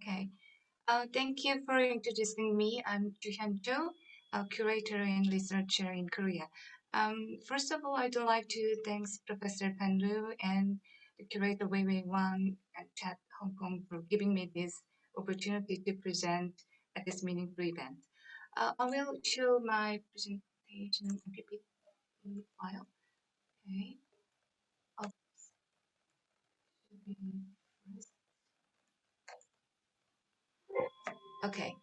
Okay. Thank you for introducing me. I'm Cho, a curator and researcher in Korea. First of all, I'd like to thank Professor Pan Lu and the curator Wei Wei Wang at Chat Hong Kong for giving me this opportunity to present at this meaningful event. I will show my presentation and repeat the file. Okay. Okay.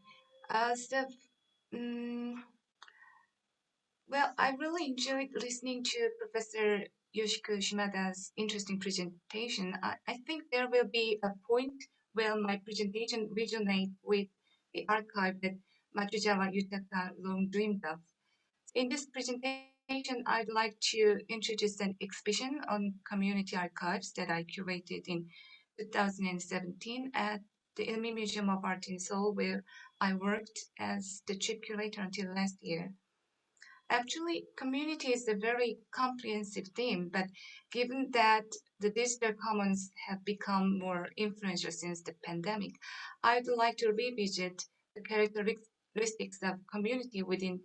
Well, I really enjoyed listening to Professor Yoshiko Shimada's interesting presentation. I think there will be a point where my presentation resonates with the archive that Matsuzawa Yutaka long dreamed of. In this presentation, I'd like to introduce an exhibition on community archives that I curated in 2017 at the Ilmi Museum of Art in Seoul, where I worked as the chief curator until last year. Actually, community is a very comprehensive theme, but given that the digital commons have become more influential since the pandemic, I'd like to revisit the characteristics of community within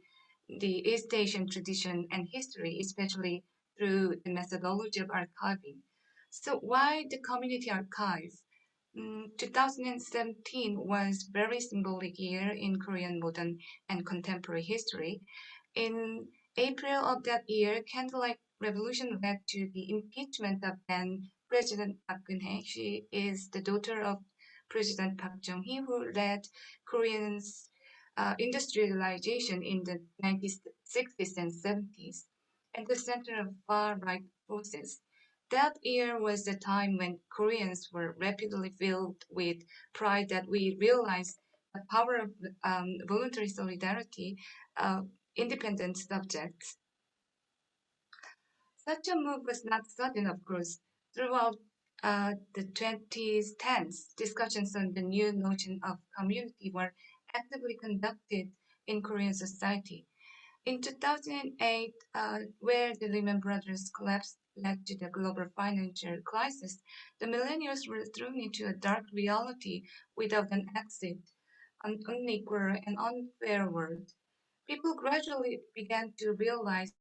the East Asian tradition and history, especially through the methodology of archiving. So why the community archive? 2017 was very symbolic year in Korean modern and contemporary history. In April of that year, candlelight revolution led to the impeachment of then President Park Geun-hye. She is the daughter of President Park Chung-hee, who led Koreans' industrialization in the 1960s and 70s, and the center of far-right forces. That year was the time when Koreans were rapidly filled with pride that we realized the power of voluntary solidarity, independent subjects. Such a move was not sudden, of course. Throughout the 2010s, discussions on the new notion of community were actively conducted in Korean society. In 2008, where the Lehman Brothers collapse led to the global financial crisis, the millennials were thrown into a dark reality without an exit, an unequal and unfair world. People gradually began to realize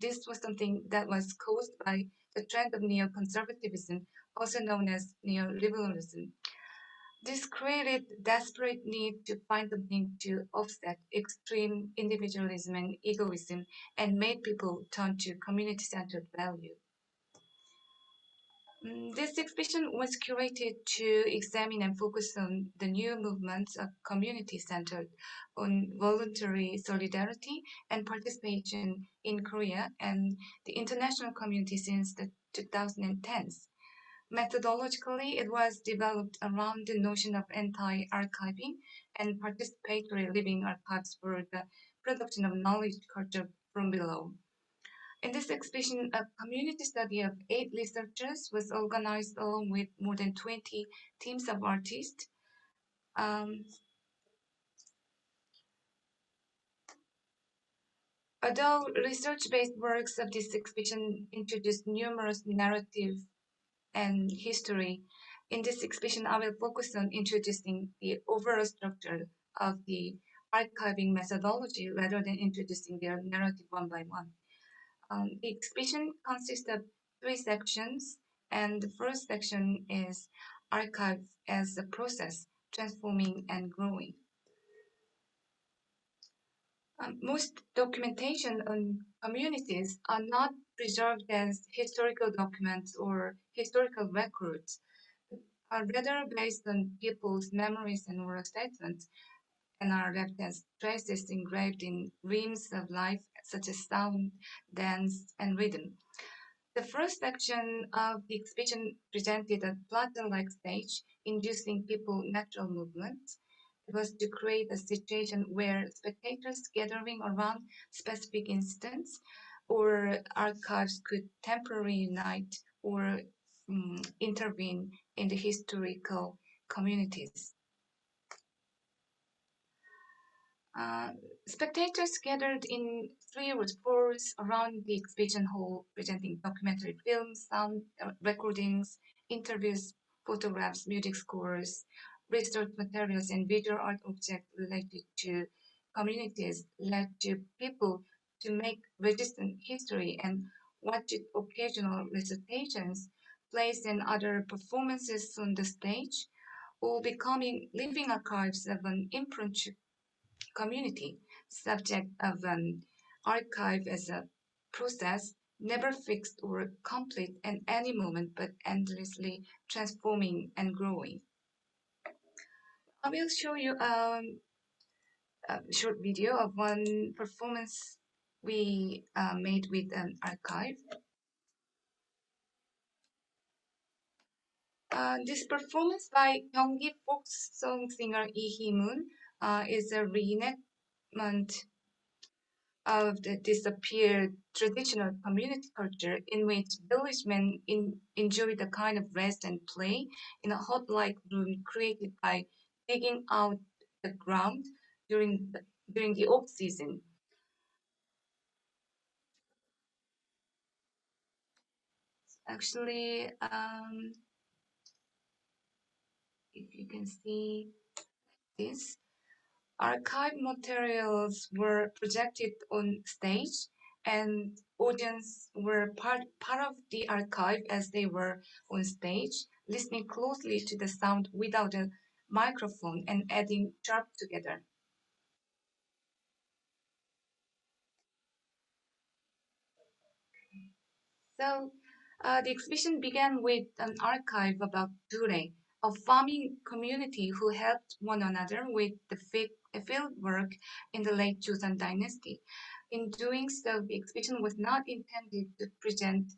this was something that was caused by the trend of neoconservatism, also known as neoliberalism. This created desperate need to find something to offset extreme individualism and egoism and made people turn to community-centered value. This exhibition was curated to examine and focus on the new movements of community-centered, on voluntary solidarity and participation in Korea and the international community since the 2010s. Methodologically, it was developed around the notion of anti-archiving and participatory living archives for the production of knowledge culture from below. In this exhibition, a community study of 8 researchers was organized along with more than 20 teams of artists. Although research-based works of this exhibition introduced numerous narrative and history, in this exhibition I will focus on introducing the overall structure of the archiving methodology rather than introducing their narrative one by one. The exhibition consists of 3 sections, and the first section is archive as a process, transforming and growing. Most documentation on communities are not preserved as historical documents or historical records, are rather based on people's memories and oral statements, and are left as traces engraved in realms of life, such as sound, dance, and rhythm. The first section of the exhibition presented a plaza-like stage, inducing people natural movements. It was to create a situation where spectators gathering around specific incidents or archives could temporarily unite or intervene in the historical communities. Spectators gathered in 3 or 4 around the exhibition hall, presenting documentary films, sound recordings, interviews, photographs, music scores, restored materials, and visual art objects related to communities led to people to make resistant history and watched occasional recitations, plays, and other performances on the stage, all becoming living archives of an imprint community, subject of an archive as a process, never fixed or complete at any moment, but endlessly transforming and growing. I will show you a short video of one performance we made with an archive. This performance by Gyeonggi folk song singer Lee Hee-moon is a reenactment of the disappeared traditional community culture in which villagemen enjoy the kind of rest and play in a hut-like room created by digging out the ground during the off-season. Actually, if you can see this, archive materials were projected on stage, and audience were part of the archive as they were on stage, listening closely to the sound without a microphone and adding sharp together. So the exhibition began with an archive about Dure, a farming community who helped one another with the field work in the late Joseon dynasty. In doing so, the exhibition was not intended to present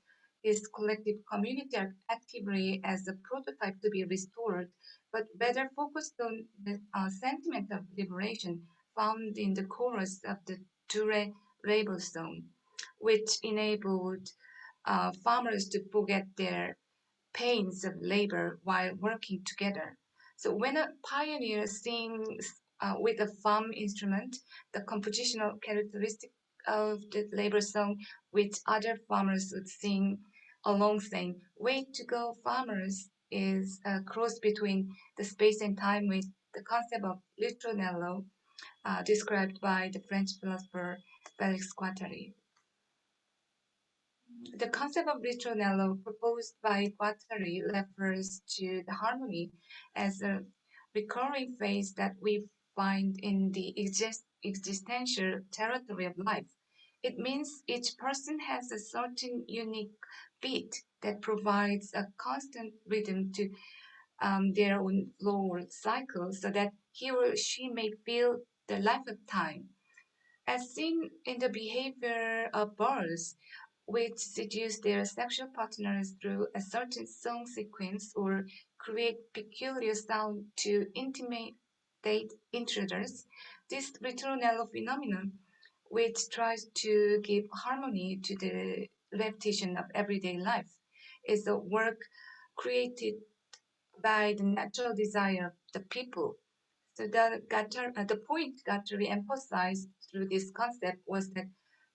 this collective community activity as a prototype to be restored, but rather focused on the sentiment of liberation found in the chorus of the Dure labor song, which enabled farmers to forget their pains of labor while working together. So when a pioneer sings with a farm instrument, the compositional characteristic of the labor song, which other farmers would sing along saying, "Way to go, farmers," is a cross between the space and time with the concept of ritornello described by the French philosopher Felix Guattari. The concept of ritornello proposed by Guattari refers to the harmony as a recurring phase that we find in the existential territory of life. It means each person has a certain unique beat that provides a constant rhythm to their own flow cycle so that he or she may feel the life of time. As seen in the behavior of birds, which seduce their sexual partners through a certain song sequence or create peculiar sound to intimidate intruders, this ritornello phenomenon, which tries to give harmony to the repetition of everyday life, is a work created by the natural desire of the people. So the point Guattari emphasized through this concept was that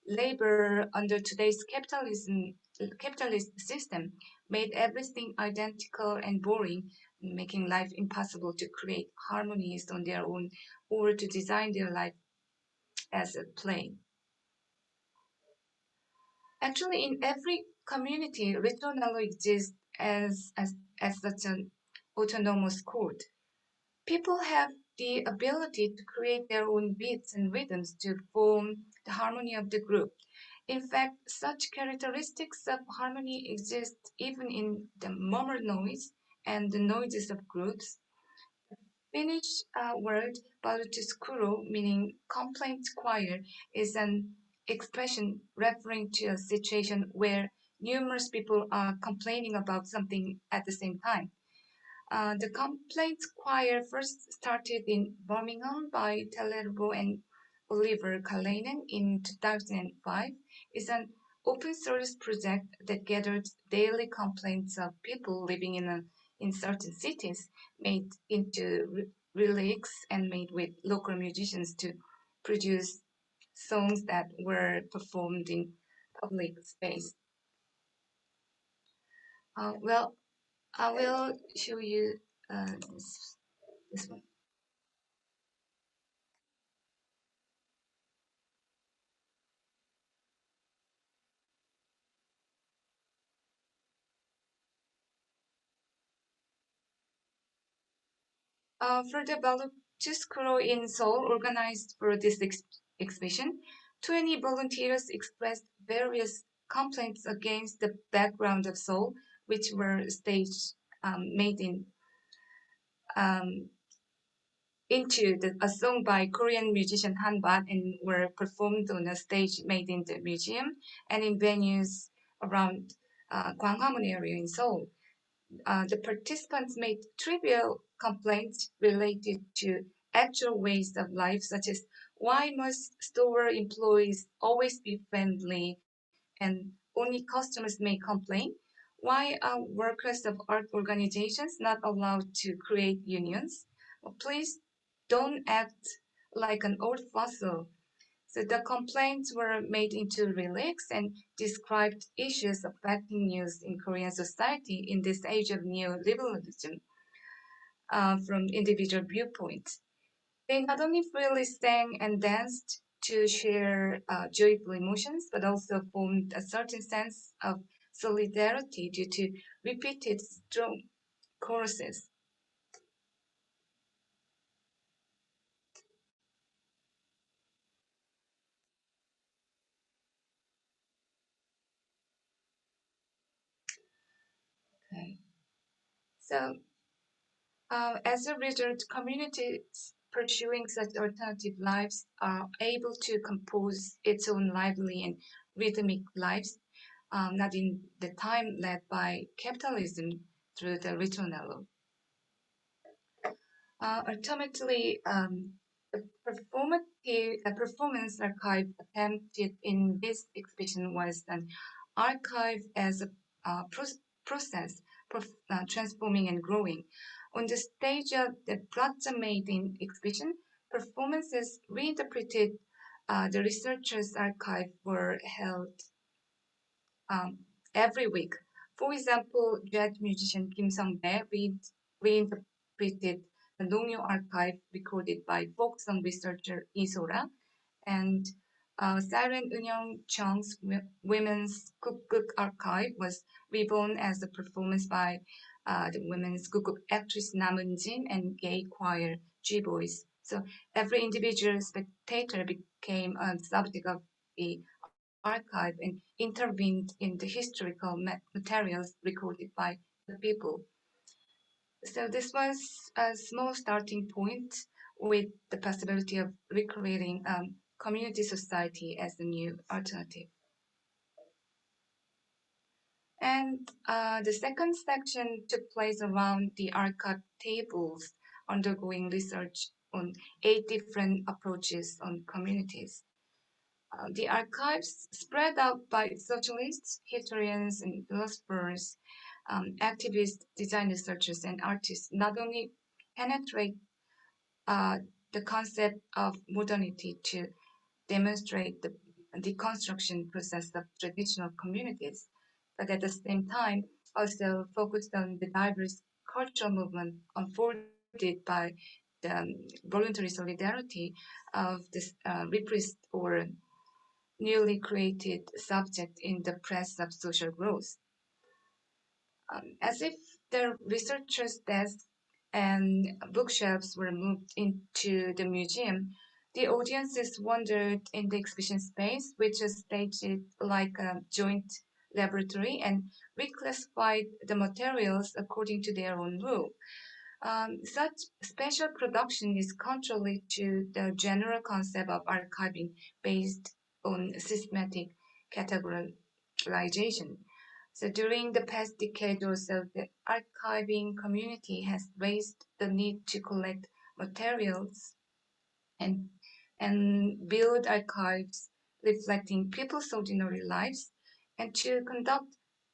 labor under today's capitalist system made everything identical and boring, making life impossible to create harmonies on their own or to design their life as a play. Actually, in every community, ritornello exists as such an autonomous chord. People have the ability to create their own beats and rhythms to form the harmony of the group. In fact, such characteristics of harmony exist even in the murmur noise and the noises of groups. Finnish word "balutuskuru," meaning complaint choir, is an expression referring to a situation where numerous people are complaining about something at the same time. The complaints choir first started in Birmingham by Tellerbo and Oliver Kalainen in 2005. It's an open source project that gathered daily complaints of people living in certain cities, made into lyrics and made with local musicians to produce songs that were performed in public space. Well, I will show you this This one. Further, to School in Seoul organized for this exhibition. 20 volunteers expressed various complaints against the background of Seoul, which were staged made into a song by Korean musician Han Bat and were performed on a stage made in the museum and in venues around Gwanghwamun area in Seoul. The participants made trivial complaints related to actual ways of life, such as why must store employees always be friendly and only customers may complain? Why are workers of art organizations not allowed to create unions? Please don't act like an old fossil. So the complaints were made into lyrics and described issues affecting youth in Korean society in this age of neoliberalism from individual viewpoints. They not only freely sang and danced to share joyful emotions, but also formed a certain sense of solidarity due to repeated strong choruses. Okay. So as a result, communities pursuing such alternative lives are able to compose its own lively and rhythmic lives, not in the time led by capitalism through the ritornello. Ultimately, the performance archive attempted in this exhibition was an archive as a process, transforming and growing. On the stage of the Praxis made in exhibition, performances reinterpreted the researchers' archive were held every week. For example, jazz musician Kim Sung-bae reinterpreted the Nongyo archive recorded by folk song researcher Lee So-ra, and Siren Eunyoung Chung's women's Kukuk archive was reborn as a performance by the women's Kukuk actress Nam Eun-jin and gay choir G-Boys. So every individual spectator became a subject of the archive and intervened in the historical materials recorded by the people. So this was a small starting point with the possibility of recreating community society as the new alternative. And the second section took place around the archive tables, undergoing research on 8 different approaches on communities. The archives spread out by socialists, historians, and philosophers, activists, design researchers, and artists not only penetrate the concept of modernity to demonstrate the deconstruction process of traditional communities, but at the same time also focused on the diverse cultural movement unfolded by the voluntary solidarity of this repressed or newly created subject in the press of social growth. As if the researchers' desks and bookshelves were moved into the museum, the audiences wandered in the exhibition space, which is staged like a joint laboratory, and reclassified the materials according to their own rule. Such special production is contrary to the general concept of archiving based on systematic categorization. So during the past decade or so, the archiving community has raised the need to collect materials and, and build archives reflecting people's ordinary lives and to conduct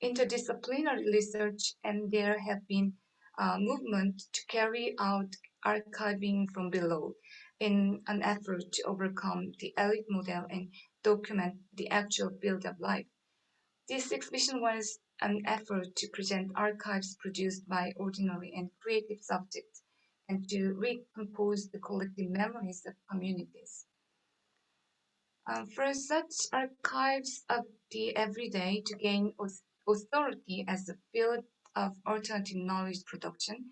interdisciplinary research, and there have been movement to carry out archiving from below in an effort to overcome the elite model and document the actual field of life. This exhibition was an effort to present archives produced by ordinary and creative subjects and to recompose the collective memories of communities. For such archives of the everyday to gain authority as a field of alternative knowledge production,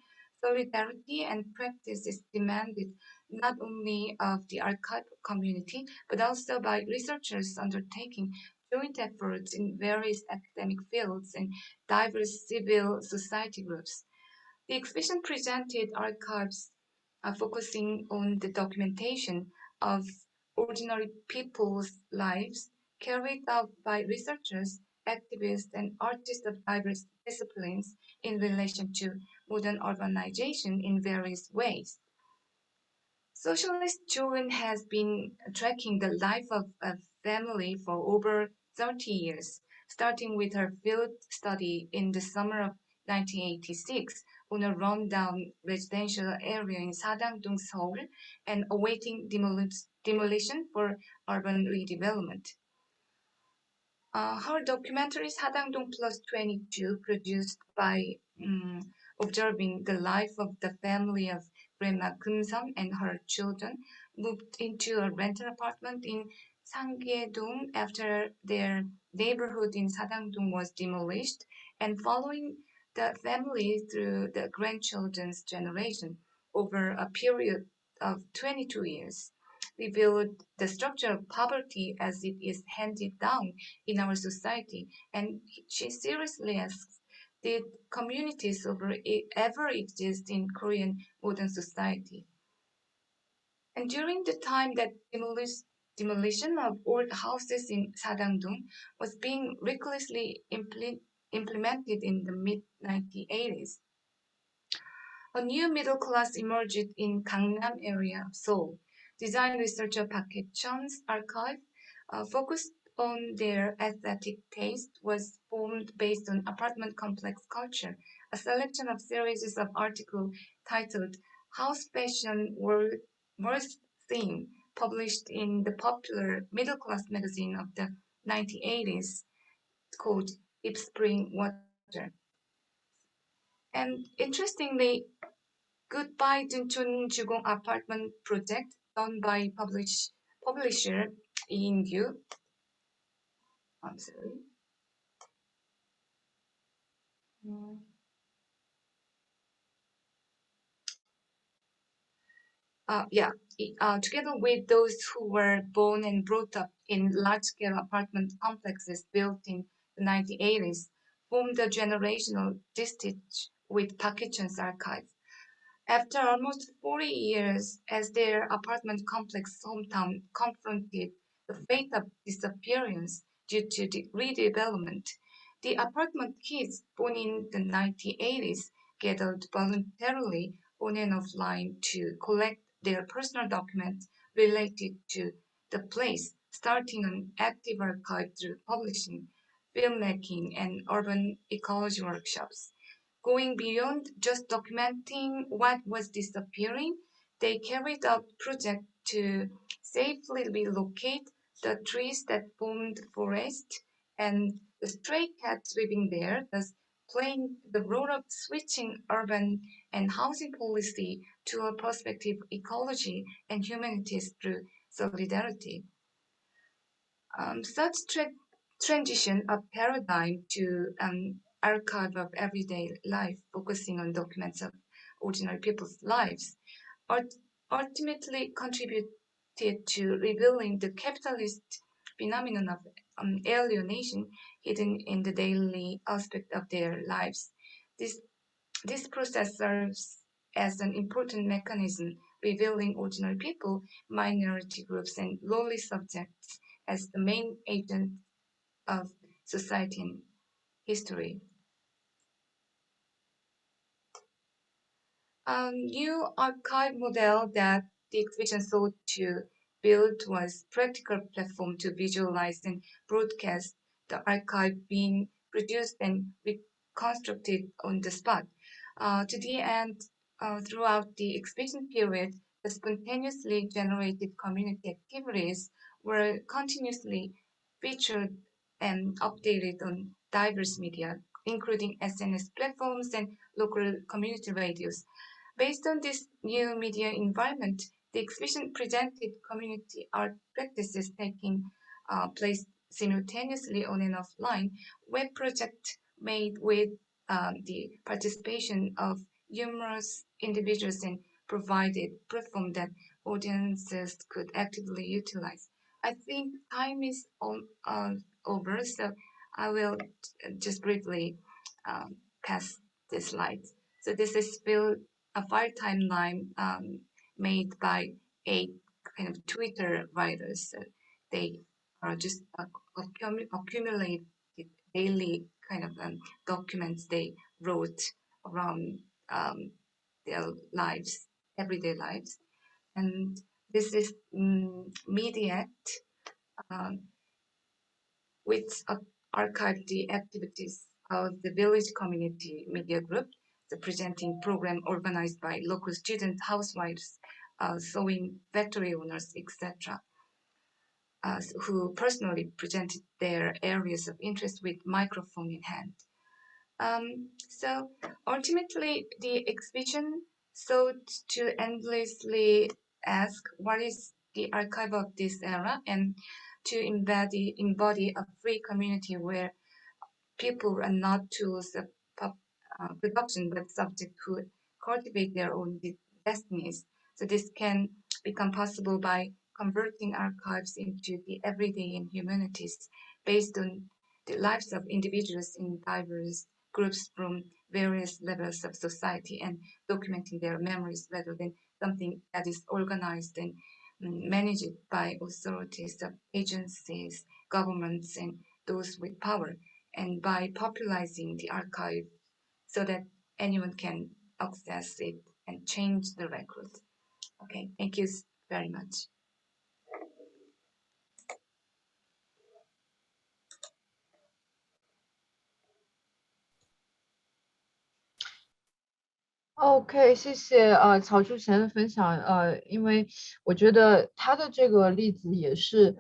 solidarity and practice is demanded not only of the archive community, but also by researchers undertaking joint efforts in various academic fields and diverse civil society groups. The exhibition presented archives focusing on the documentation of ordinary people's lives carried out by researchers, activists, and artists of diverse disciplines in relation to modern urbanization in various ways. Socialist Juhyun has been tracking the life of a family for over 30 years, starting with her field study in the summer of 1986 on a rundown residential area in Sadangdong, Seoul, and awaiting demolition for urban redevelopment. Her documentary Sadangdong Plus 22, produced by observing the life of the family of Grandma Kumsang and her children, moved into a rental apartment in Sangye-dong after their neighborhood in Sadangdong was demolished, and following the family through the grandchildren's generation over a period of 22 years, revealed the structure of poverty as it is handed down in our society. And she seriously asks, did communities ever exist in Korean modern society? And during the time that demolition of old houses in Sadangdong was being recklessly implemented in the mid-1980s, a new middle class emerged in Gangnam area of Seoul. Design researcher Park Hae-chun's archive, focused on their aesthetic taste, was formed based on apartment complex culture, a selection of series of articles titled House Fashion Worth Seeing, published in the popular middle class magazine of the 1980s called Deep Spring Water. And interestingly, Goodbye Dunchon Jugong apartment project done by publisher Ingyu. I'm sorry. Together with those who were born and brought up in large-scale apartment complexes built in the 1980s, formed a generational distich with Park Hae-chun's archive. After almost 40 years, as their apartment complex hometown confronted the fate of disappearance due to the redevelopment, the apartment kids born in the 1980s gathered voluntarily on and offline to collect their personal documents related to the place, starting an active archive through publishing, filmmaking, and urban ecology workshops. Going beyond just documenting what was disappearing, they carried out projects to safely relocate the trees that formed the forest and the stray cats living there, thus playing the role of switching urban and housing policy to a perspective of ecology and humanities through solidarity. Such transition of paradigm to an archive of everyday life, focusing on documents of ordinary people's lives, ultimately contributed to revealing the capitalist phenomenon of alienation hidden in the daily aspect of their lives. This process serves as an important mechanism revealing ordinary people, minority groups, and lowly subjects as the main agent of society and history. A new archive model that the exhibition sought to build was practical platform to visualize and broadcast the archive being produced and reconstructed on the spot. To the end, throughout the exhibition period, the spontaneously generated community activities were continuously featured and updated on diverse media, including SNS platforms and local community radios. Based on this new media environment, the exhibition presented community art practices taking place simultaneously on and offline, web project made with the participation of numerous individuals and provided platform that audiences could actively utilize. I think time is over, so I will just briefly pass the slides. So this is still a file timeline made by 8 kind of Twitter writers. So they are just accumulate daily kind of documents they wrote around their lives, everyday lives. And this is Mediact, which archived the activities of the village community media group, the presenting program organized by local student housewives, sewing factory owners, etc., who personally presented their areas of interest with microphone in hand. So ultimately, the exhibition sought to endlessly ask what is the archive of this era and to embody a free community where people are not tools of production, but subjects who cultivate their own destinies. So this can become possible by converting archives into the everyday in humanities based on the lives of individuals in diverse groups from various levels of society and documenting their memories rather than something that is organized and managed by authorities of agencies, governments, and those with power, and by popularizing the archive so that anyone can access it and change the records. Okay, thank you very much. OK， 谢谢曹淑贤的分享。因为我觉得他的这个例子也是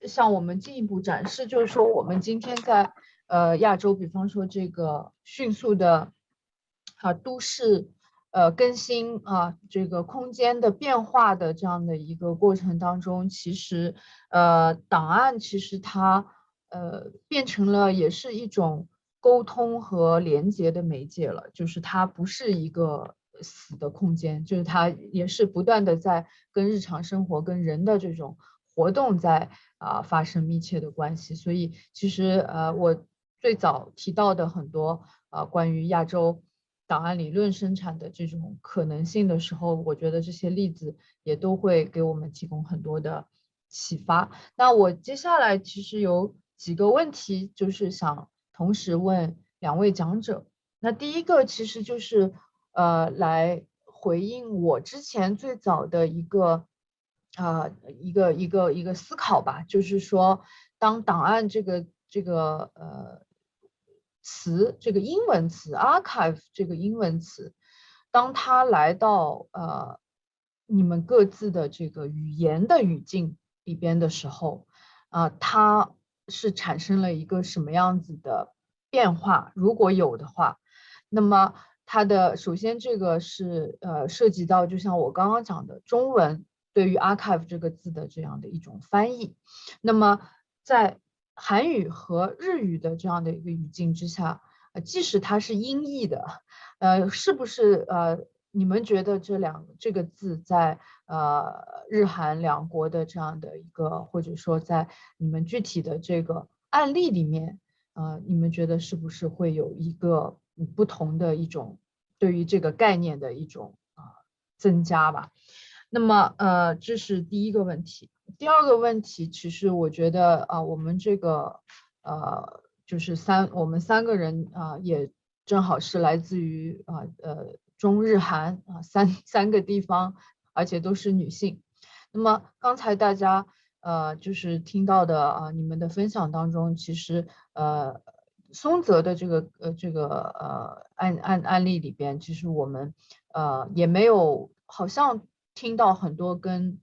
向我们进一步展示，就是说我们今天在亚洲，比方说这个迅速的都市更新这个空间的变化的这样的一个过程当中，其实档案其实它变成了也是一种沟通和连接的媒介了，就是它不是一个死的空间，就是它也是不断的在跟日常生活、跟人的这种活动在发生密切的关系。所以其实我最早提到的很多关于亚洲档案理论生产的这种可能性的时候，我觉得这些例子也都会给我们提供很多的启发。那我接下来其实有几个问题，就是想同时问两位讲者。那第一个其实就是来回应我之前最早的一个思考吧，就是说当档案这个词，这个英文词 archive 这个英文词，当它来到你们各自的这个语言的语境里边的时候，它是产生了一个什么样子的变化？如果有的话，那么它的首先这个是涉及到，就像我刚刚讲的，中文对于 archive 这个字的这样的一种翻译。那么在韩语和日语的这样的一个语境之下，即使它是音译的，是不是你们觉得这个字在日韩两国的这样的一个，或者说在你们具体的这个案例里面，你们觉得是不是会有一个不同的一种对于这个概念的一种增加吧？那么这是第一个问题。第二个问题，其实我觉得我们这个就是我们三个人也正好是来自于中日韩三个地方，而且都是女性。那么刚才大家就是听到的你们的分享当中，其实松泽的这个案例里边，其实我们也没有好像听到很多跟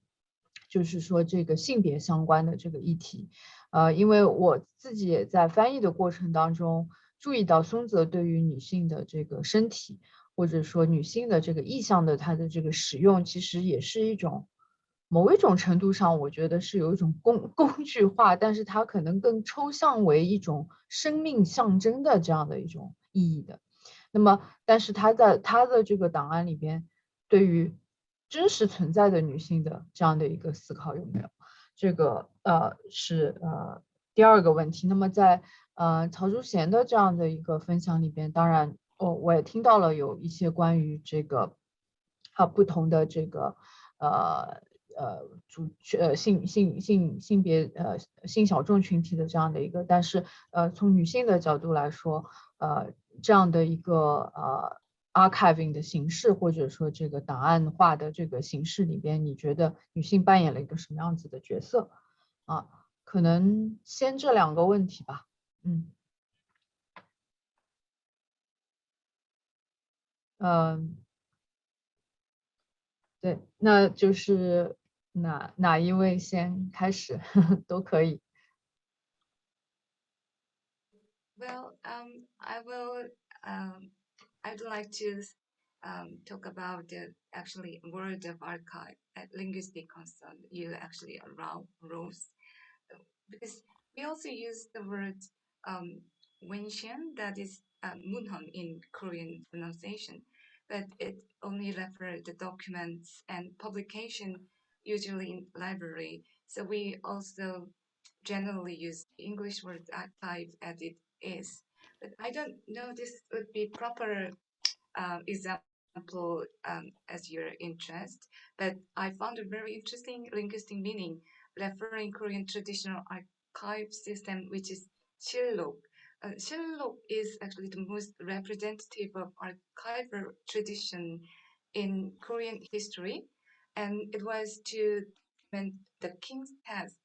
就是说这个性别相关的这个议题。因为我自己也在翻译的过程当中注意到松泽对于女性的这个身体或者说女性的这个意象的它的这个使用，其实也是一种某一种程度上，我觉得是有一种工具化，但是它可能更抽象为一种生命象征的这样的一种意义的。那么，但是它在它的这个档案里边，对于真实存在的女性的这样的一个思考有没有？这个是第二个问题。那么在曹淑贤的这样的一个分享里边，当然我也听到了有一些关于这个不同的这个性别性小众群体的这样的一个，但是从女性的角度来说，这样的一个archiving 的形式，或者说这个档案化的这个形式里边，你觉得女性扮演了一个什么样子的角色啊？可能先这两个问题吧。对，那就是哪一位先开始都可以。Well, I'd like to talk about the actually word of archive, linguistic concern you actually rose, because we also use the word wenshan, that is munhon in Korean pronunciation, but it only refers to documents and publication, usually in library. So we also generally use the English word archive as it is. But I don't know this would be proper example as your interest, but I found a very interesting linguistic meaning referring Korean traditional archive system, which is Shillok. Shillok is actually the most representative of archival tradition in Korean history, and it was to document the king's task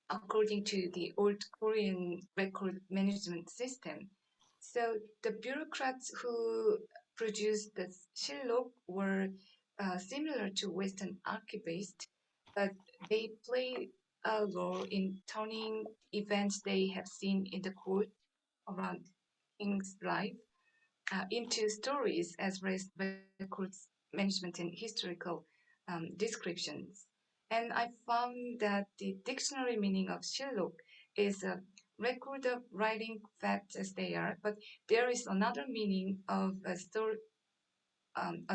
according to the old Korean record management system. So the bureaucrats who produced the Shillok were similar to Western archivists, but they play a role in turning events they have seen in the court around king's life into stories as well as records management and historical descriptions. And I found that the dictionary meaning of Shillok is a record of writing facts as they are, but there is another meaning of a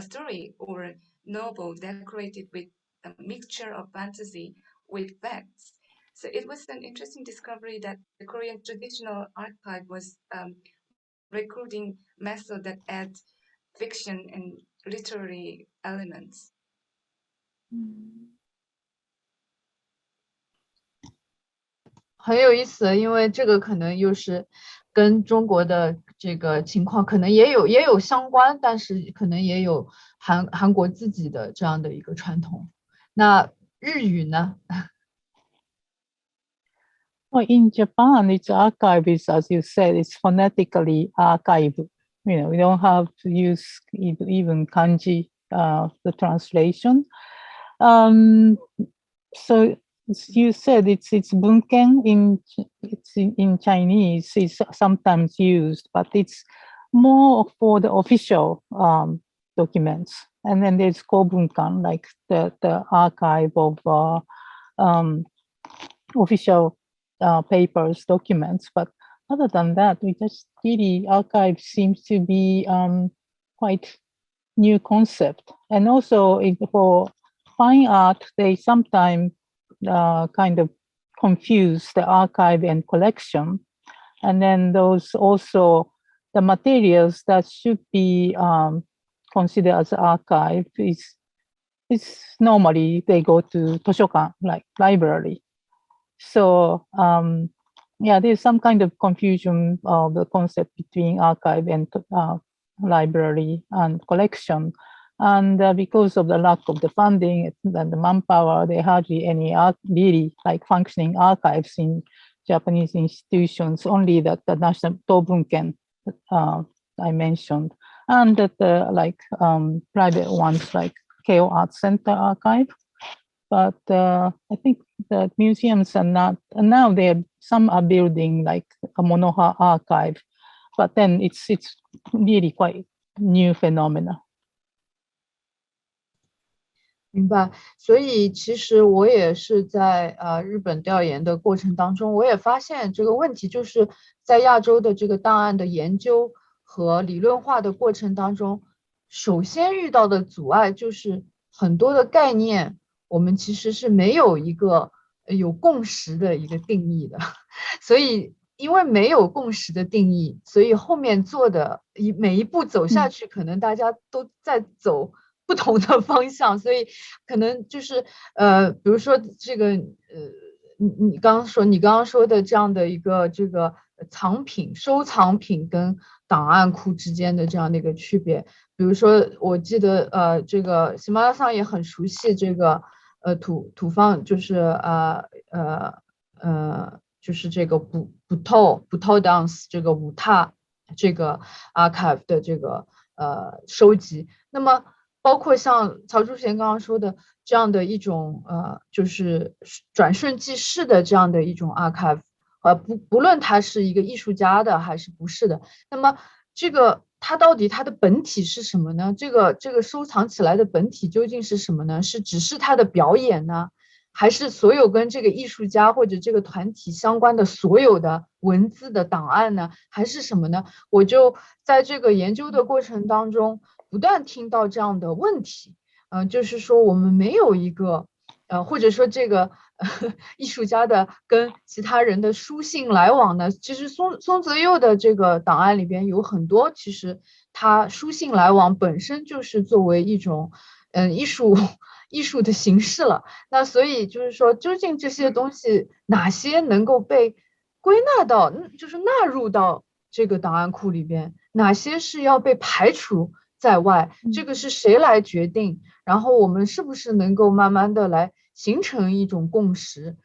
story or novel decorated with a mixture of fantasy with facts. So it was an interesting discovery that the Korean traditional archive was recording method that adds fiction and literary elements. 很有意思，因为这个可能又是跟中国的这个情况可能也有相关，但是可能也有韩国自己的这样的一个传统。那日语呢？ Well, in Japan, its archive is, as you said, it's phonetically archive. We don't have to use even kanji, the translation. So as you said, it's bunken in Chinese. It's sometimes used, but it's more for the official documents. And then there's kobunkan, like the archive of official papers, documents. But other than that, we just really archive seems to be quite new concept. And also for fine art, they sometimes kind of confuse the archive and collection. And then those also the materials that should be considered as archive is normally they go to toshokan, like library. So yeah, there's some kind of confusion of the concept between archive and library and collection. And because of the lack of the funding and the manpower, there hardly any really like functioning archives in Japanese institutions, only that the National Tobunken I mentioned, and that the like private ones like Keio Art Center Archive. But I think the museums are not, and now some are building like a Monoha archive, but then it's really quite new phenomena. 明白，所以其实我也是在日本调研的过程当中，我也发现这个问题，就是在亚洲的这个档案的研究和理论化的过程当中，首先遇到的阻碍就是很多的概念，我们其实是没有一个有共识的一个定义的，所以因为没有共识的定义，所以后面做的每一步走下去，可能大家都在走不同的方向，所以可能就是比如说这个你刚刚说的这样的一个这个收藏品跟档案库之间的这样的一个区别，比如说我记得这个喜马拉桑也很熟悉这个土方，就是就是这个不透 dance 这个舞踏这个 archive 的这个收集，那么包括像曹朱贤刚刚说的这样的一种就是转瞬即逝的这样的一种 archive，不论他是一个艺术家的还是不是的，那么这个它到底它的本体是什么呢？这个收藏起来的本体究竟是什么呢？只是它的表演呢？还是所有跟这个艺术家或者这个团体相关的所有的文字的档案呢？还是什么呢？我就在这个研究的过程当中不断听到这样的问题，就是说我们没有一个或者说这个艺术家的跟其他人的书信来往呢，其实松泽佑的这个档案里边有很多，其实他书信来往本身就是作为一种艺术的形式了。那所以就是说，究竟这些东西哪些能够被归纳到，就是纳入到这个档案库里边，哪些是要被排除在外，这个是谁来决定？然后我们是不是能够慢慢的来形成一种共识？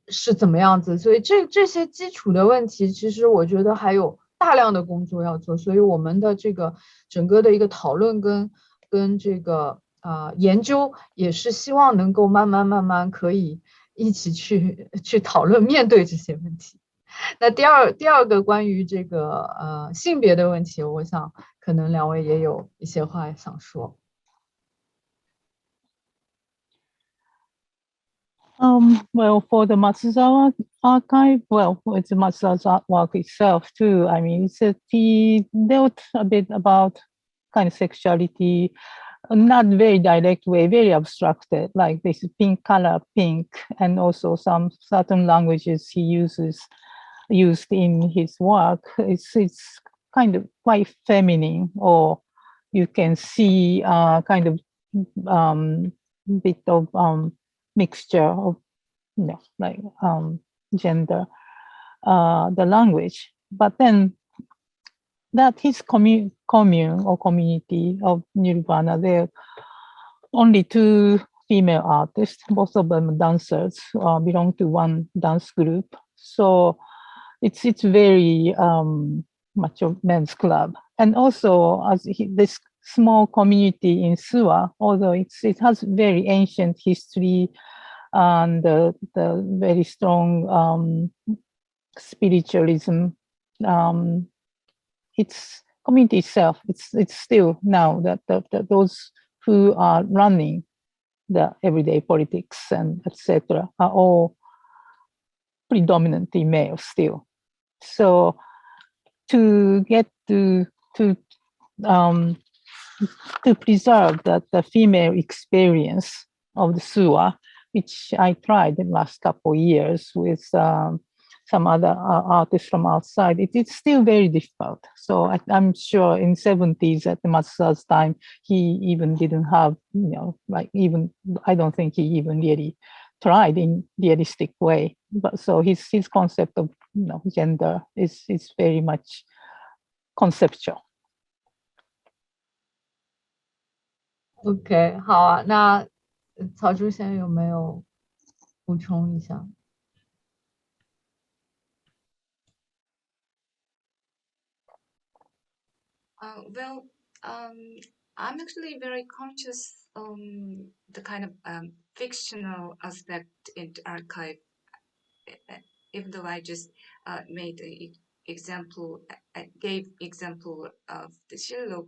是怎么样子？所以这些基础的问题，其实我觉得还有大量的工作要做。所以我们的这个整个的一个讨论跟这个研究，也是希望能够慢慢可以一起去讨论面对这些问题。那第二个关于这个性别的问题，我想可能两位也有一些话想说。Well, for the Matsuzawa archive, well, it's the Matsuzawa work itself too. I mean, he dealt a bit about kind of sexuality, not very direct way, very abstracted, like this pink color, pink, and also some certain languages he used in his work. It's kind of quite feminine, or you can see kind of bit of mixture of like gender, the language, but then that his commune or community of Nirvana, there only two female artists, both of them dancers, belong to one dance group, so it's very much of men's club. And also as this small community in Suwa, although it has very ancient history and the very strong spiritualism, its community itself, it's still now that those who are running the everyday politics and etc. are all predominantly male still. So to get to preserve the female experience of the Suwa, which I tried in the last couple of years with some other artists from outside, it's still very difficult. So I'm sure in 70s at the Matsuzawa's time, he even didn't have, like even, I don't think he even really tried in realistic way. But so his concept of gender is very much conceptual. OK， 好啊，那曹朱先生有没有补充一下？Well, I'm actually very conscious on the kind of fictional aspect in the archive, even though I just made an example, I gave example of the Shilluk.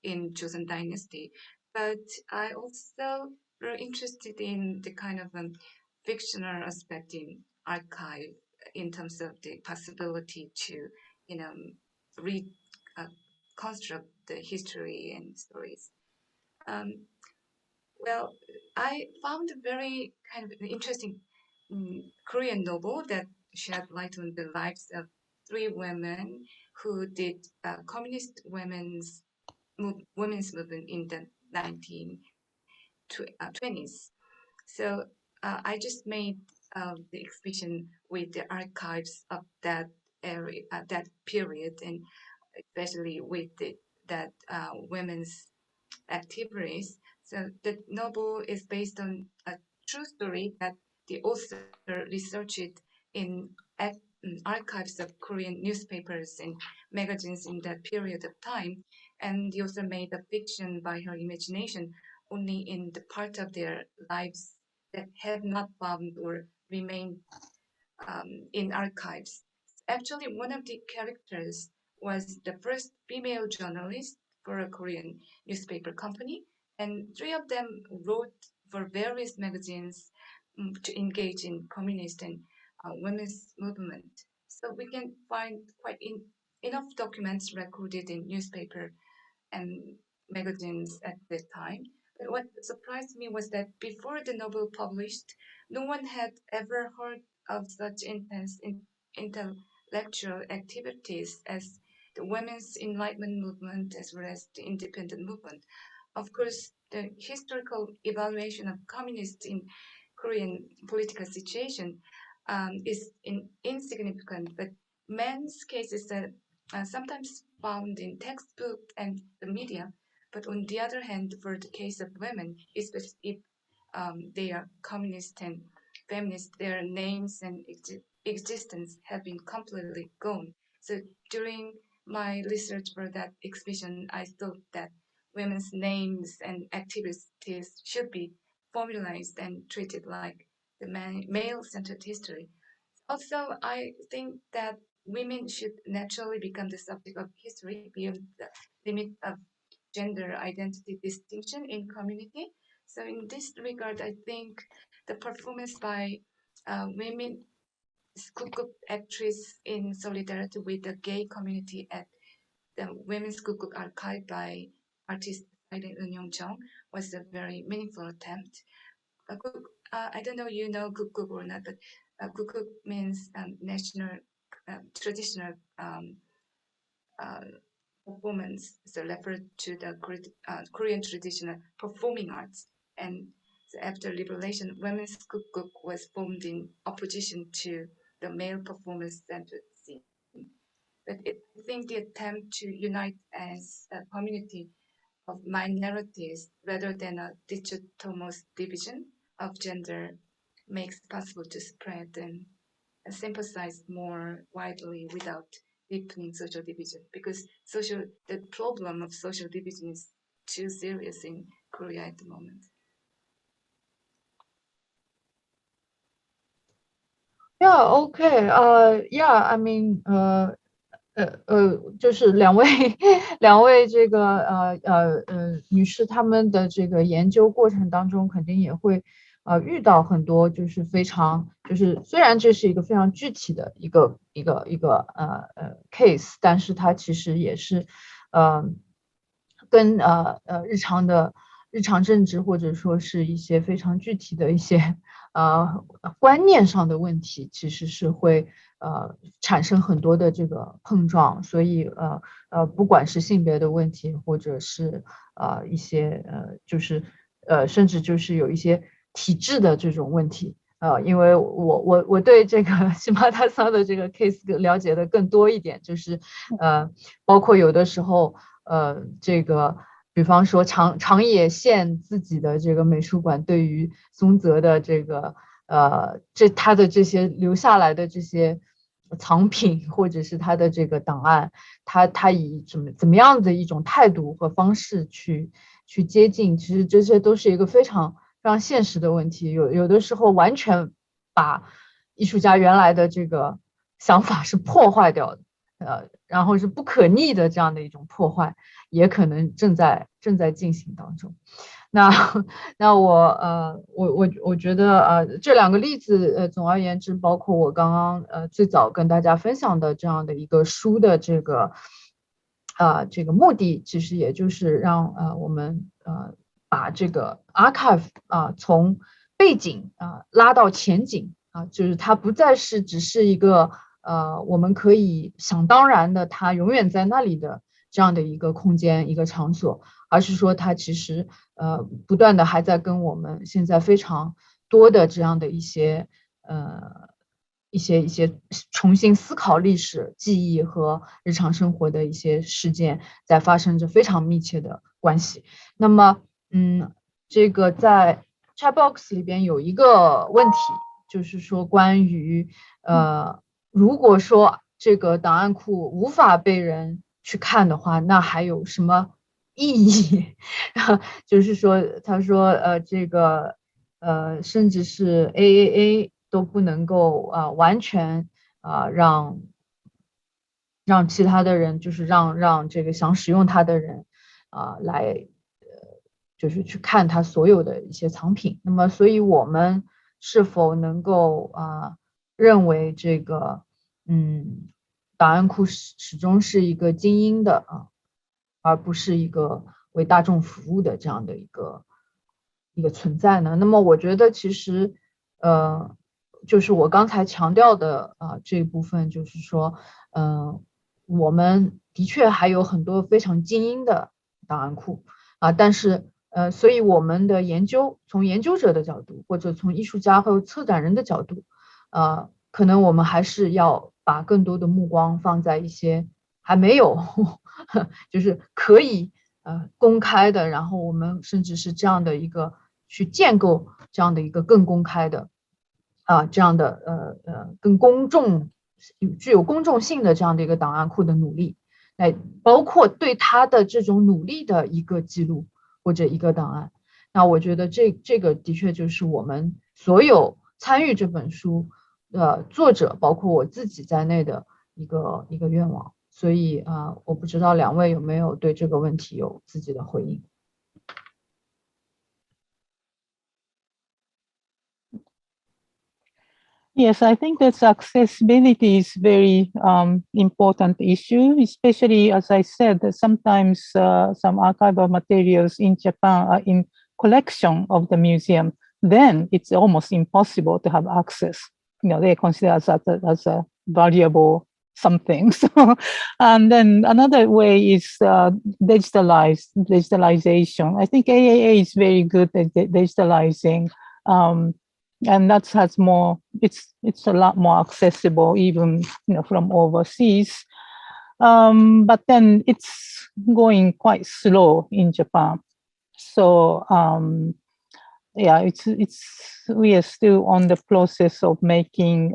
in Joseon Dynasty. But I also very interested in the kind of fictional aspect in archive in terms of the possibility to, reconstruct the history and stories. Well, I found a very kind of interesting Korean novel that shed light on the lives of 3 women who did communist women's movement in the 1920s. So I just made the exhibition with the archives of that area, that period, and especially with that women's activities. So the novel is based on a true story that the author researched in archives of Korean newspapers and magazines in that period of time, and the author made a fiction by her imagination only in the part of their lives that have not found or remained in archives. Actually, one of the characters was the first female journalist for a Korean newspaper company, and 3 of them wrote for various magazines to engage in communist and women's movement. So we can find quite enough documents recorded in newspaper and magazines at that time. But what surprised me was that before the novel published, no one had ever heard of such intense intellectual activities as the women's enlightenment movement as well as the independent movement. Of course, the historical evaluation of communists in Korean political situation is insignificant, but men's cases are sometimes found in textbook and the media. But on the other hand, for the case of women, especially if they are communist and feminist, their names and existence have been completely gone. So during my research for that exhibition, I thought that women's names and activities should be formalized and treated like the male-centered history. Also, I think that women should naturally become the subject of history beyond the limit of gender identity distinction in community. So in this regard, I think the performance by women Kukuk actress in solidarity with the gay community at the Women's Kukuk Archive by artist Eun Jung was a very meaningful attempt. I don't know you know Kukuk or not, but Kukuk means national traditional performance, so referred to the Korean traditional performing arts. And so after liberation, Women's Kukuk was formed in opposition to the male performance-centered scene. But I think the attempt to unite as a community of minorities rather than a dichotomous division of gender makes it possible to spread and sympathize more widely without deepening social division, because the problem of social division is too serious in Korea at the moment. Yeah, okay. Yeah, I mean, 就是两位这个女士她们的这个研究过程当中，肯定也会遇到很多就是非常就是虽然这是一个非常具体的一个case， 但是它其实也是跟日常政治或者说是一些非常具体的一些观念上的问题，其实是会产生很多的这个碰撞，所以不管是性别的问题，或者是一些就是甚至就是有一些体制的这种问题。因为我对这个西马达桑的这个 case 了解的更多一点，就是包括有的时候这个比方说长野县自己的这个美术馆对于松泽的这个他的这些留下来的这些藏品或者是他的这个档案，他以怎么样的一种态度和方式去接近，其实这些都是一个非常现实的问题，有的时候完全把艺术家原来的这个想法是破坏掉的。然后是不可逆的这样的一种破坏，也可能正在进行当中。那我觉得这两个例子总而言之，包括我刚刚最早跟大家分享的这样的一个书的这个目的，其实也就是让我们把这个 archive 从背景拉到前景就是它不再是只是一个我们可以想当然的它永远在那里的这样的一个空间一个场所，而是说它其实不断的还在跟我们现在非常多的这样的一些重新思考历史记忆和日常生活的一些事件在发生着非常密切的关系。那么这个在 chat box 里边有一个问题，就是说关于如果说这个档案库无法被人去看的话，那还有什么意义？就是说他说这个甚至是 AAA 都不能够完全让其他的人，就是让这个想使用它的人来就是去看它所有的一些藏品。那么所以我们是否能够认为这个档案库始终是一个精英的而不是一个为大众服务的这样的一个存在呢？那么我觉得其实就是我刚才强调的这一部分，就是说我们的确还有很多非常精英的档案库但是所以我们的研究从研究者的角度，或者从艺术家和策展人的角度可能我们还是要把更多的目光放在一些还没有就是可以公开的，然后我们甚至是这样的一个去建构这样的一个更公开的这样的更具有公众性的这样的一个档案库的努力，来包括对他的这种努力的一个记录或者一个档案。那我觉得这个的确就是我们所有参与这本书作者，包括我自己在内的一个愿望。所以我不知道两位有没有对这个问题有自己的回应。Yes, I think that accessibility is very important issue, especially as I said, that sometimes some archival materials in Japan are in collection of the museum. Then it's almost impossible to have access. They consider as a valuable something. So, and then another way is digitalization. I think AAA is very good at digitalizing. And that has more, it's a lot more accessible even from overseas. But then it's going quite slow in Japan. So yeah, we are still on the process of making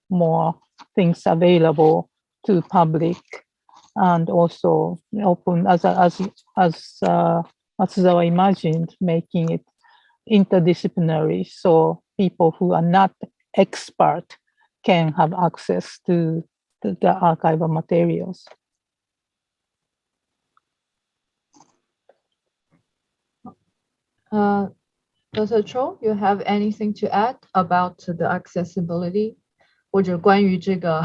more things available to public, and also open as Matsuzawa imagined, making it interdisciplinary, so people who are not expert can have access to the archival materials. Dr. Cho, you have anything to add about the accessibility 或者关于这个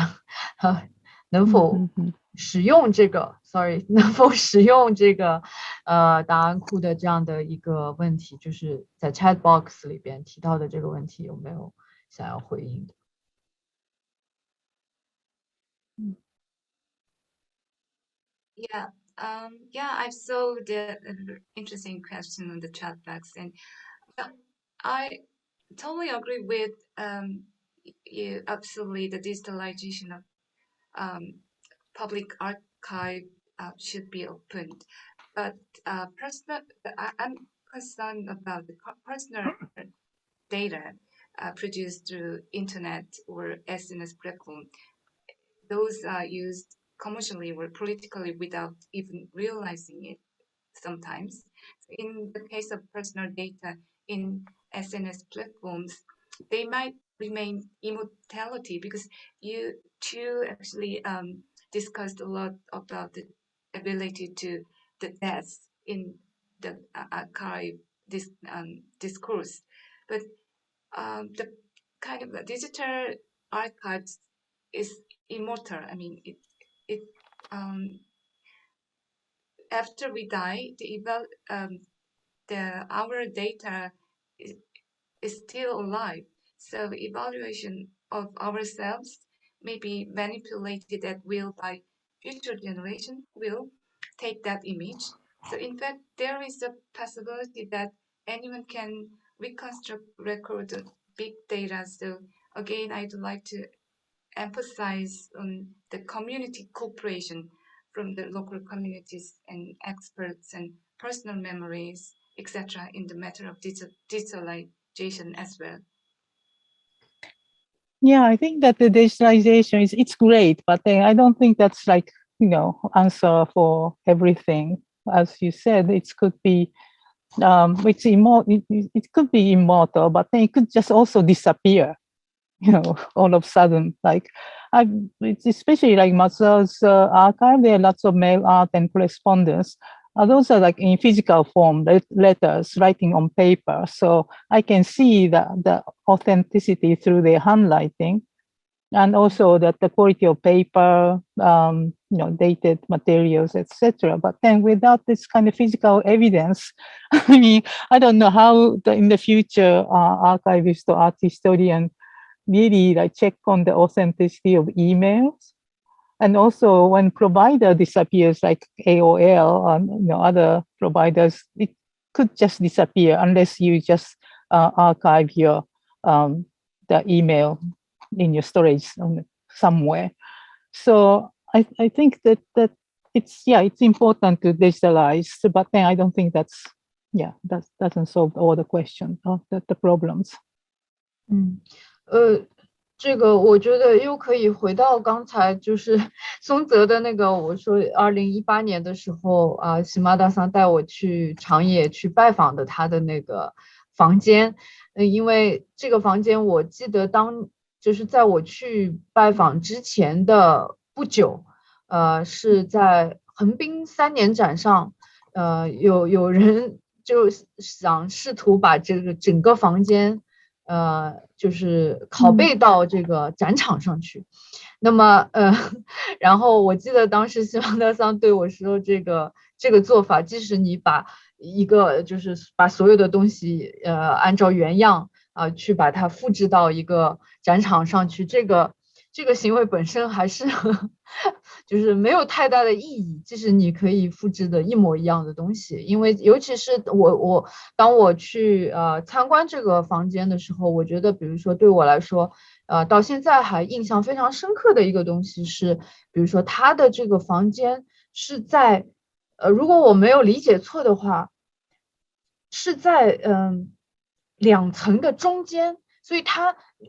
能否使用这个能否使用这个档案库的这样的一个问题，就是在 chat box 里边提到的这个问题，有没有想要回应的？Yeah, I saw the interesting question on the chat box, and I totally agree with you. Absolutely, the digitalization of public archive should be opened. But I'm concerned about the personal data produced through internet or SNS platform. Those are used commercially or politically without even realizing it sometimes. In the case of personal data in SNS platforms, they might remain immortality because you actually discussed a lot about the ability to the depth in the archive discourse, but the kind of digital archives is immortal. I mean, it after we die, our data is still alive. So evaluation of ourselves may be manipulated at will by future generation will take that image. So in fact, there is a possibility that anyone can reconstruct record big data. So again, I'd like to emphasize on the community cooperation from the local communities and experts and personal memories, etc., in the matter of digitalization as well. Yeah, I think that the digitalization it's great, but I don't think that's like, answer for everything. As you said, it could be it could be immortal, but then it could just also disappear, all of a sudden. Like it's especially like Matsuzawa's archive, there are lots of mail art and correspondence. Those are like in physical form, letters, writing on paper. So I can see the authenticity through the handwriting, and also that the quality of paper, dated materials, etc. But then without this kind of physical evidence, I mean, I don't know how in the future archivist or art historian really like check on the authenticity of emails. And also when provider disappears, like AOL or other providers, it could just disappear unless you just archive your the email in your storage somewhere. So I think that it's important to digitalize, but then I don't think that doesn't solve all the questions of the problems. 这个我觉得又可以回到刚才就是松泽的那个，我说2018年的时候啊，喜马达桑带我去长野去拜访的他的那个房间，因为这个房间我记得就是在我去拜访之前的不久，是在横滨3年展上，有人就想试图把这个整个房间。就是拷贝到这个展场上去，那么然后我记得当时西蒙德桑对我说，这个做法，即使你把就是把所有的东西按照原样去把它复制到一个展场上去，这个行为本身还是就是没有太大的意义，即使你可以复制的一模一样的东西，因为尤其是当我去参观这个房间的时候，我觉得比如说对我来说到现在还印象非常深刻的一个东西是，比如说它的这个房间是在如果我没有理解错的话，是在2层的中间，所以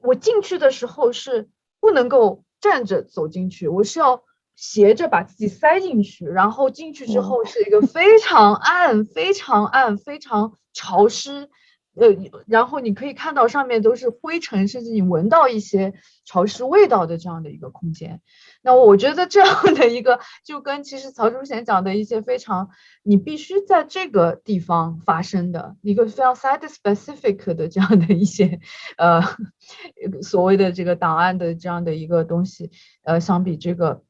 我进去的时候是不能够站着走进去，我是要斜着把自己塞进去，然后进去之后是一个非常暗、非常暗、非常潮湿，然后你可以看到上面都是灰尘，甚至你闻到一些潮湿味道的这样的一个空间。那我觉得这样的一个就跟其实曹忠贤讲的一些非常你必须在这个地方发生的一个非常 site specific 的这样的一些所谓的这个档案的这样的一个东西，相比这个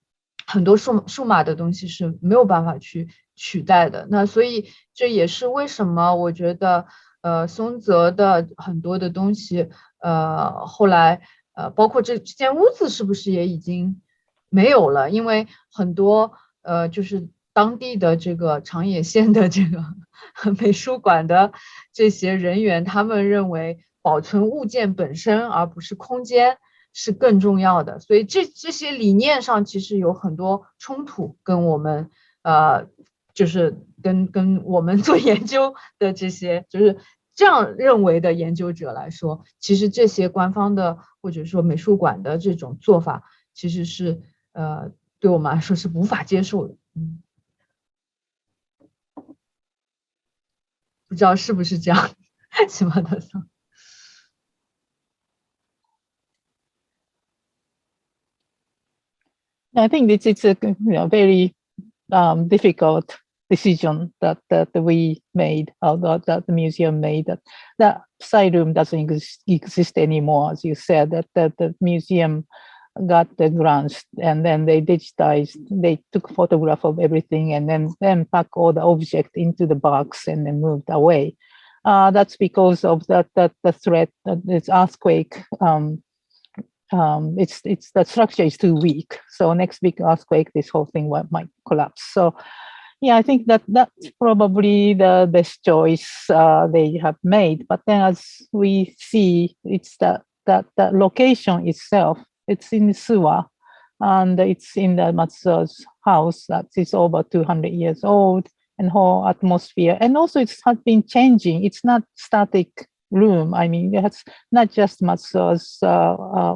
很多数码的东西是没有办法去取代的。那所以这也是为什么我觉得松泽的很多的东西后来包括这间屋子是不是也已经没有了，因为很多就是当地的这个长野县的这个美术馆的这些人员，他们认为保存物件本身而不是空间是更重要的，所以这些理念上其实有很多冲突，跟我们就是跟我们做研究的这些就是这样认为的研究者来说，其实这些官方的或者说美术馆的这种做法其实是对我们来说是无法接受的。不知道是不是这样，喜马达桑。I think it's a very difficult decision that we made, that the museum made. That side room doesn't exist anymore, as you said. That the museum got the grants, and then they digitized. They took a photograph of everything, and then pack all the objects into the box and then moved away. That's because of the threat that this earthquake. It's the structure is too weak. So next big earthquake, this whole thing might collapse. So yeah, I think that's probably the best choice they have made. But then, as we see, it's that location itself. It's in Suwa, and it's in the Matsuzawa's house that is over 200 years old, and whole atmosphere. And also, it has been changing. It's not static room. I mean, it's not just Matsuzawa's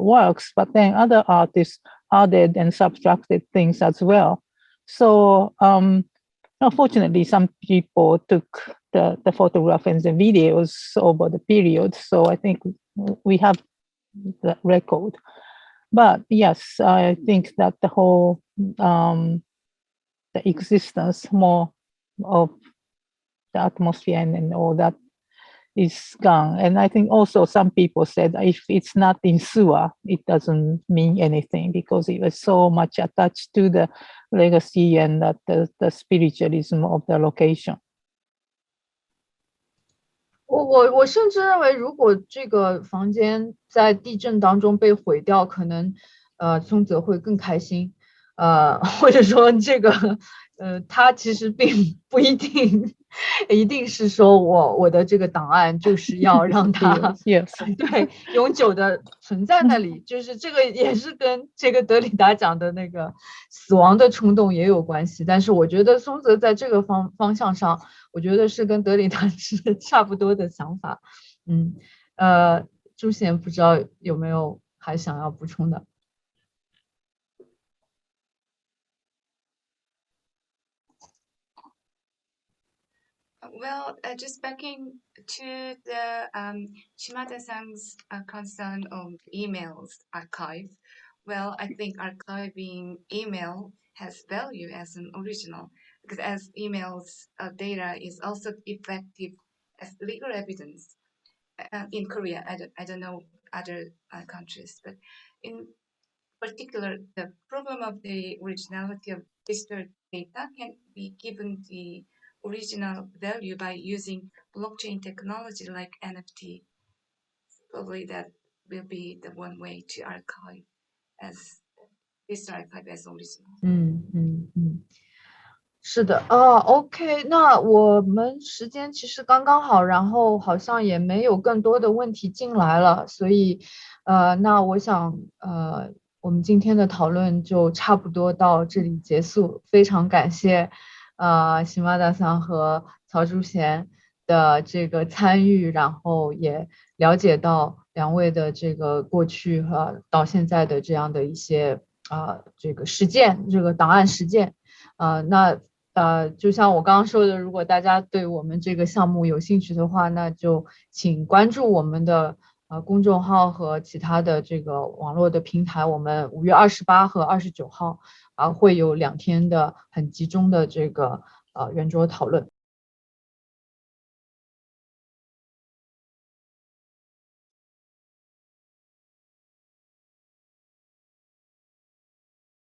works, but then other artists added and subtracted things as well. So unfortunately, some people took the photograph and the videos over the period. So I think we have the record. But yes, I think that the whole the existence more of the atmosphere and all that is gone. And I think also some people said if it's not in Suwa, it doesn't mean anything because it was so much attached to the legacy and the spiritualism of the location. 我甚至认为，如果这个房间在地震当中被毁掉，可能松泽会更开心，或者说这个他其实并不一定是说我的这个档案就是要让它对永久的存在那里，就是这个也是跟这个德里达讲的那个死亡的冲动也有关系。但是我觉得松泽在这个方向上，我觉得是跟德里达是差不多的想法。朱贤不知道有没有还想要补充的。Well, just backing to the Shimada-san's concern on emails archive. Well, I think archiving email has value as an original because as emails data is also effective as legal evidence in Korea. I don't know other countries, but in particular, the problem of the originality of digital data can be given the original value by using blockchain technology like NFT. Probably that will be the one way to archive as digital archive as original. 是的OK， 那我们时间其实刚刚好，然后好像也没有更多的问题进来了，所以那我想我们今天的讨论就差不多到这里结束。非常感谢Shimada-san和曹朱贤的这个参与，然后也了解到两位的这个过去和到现在的这样的一些这个实践，这个档案实践。那就像我刚刚说的，如果大家对我们这个项目有兴趣的话，那就请关注我们的公众号和其他的这个网络的平台。我们5月28和29号会有2天的很集中的这个圆桌讨论。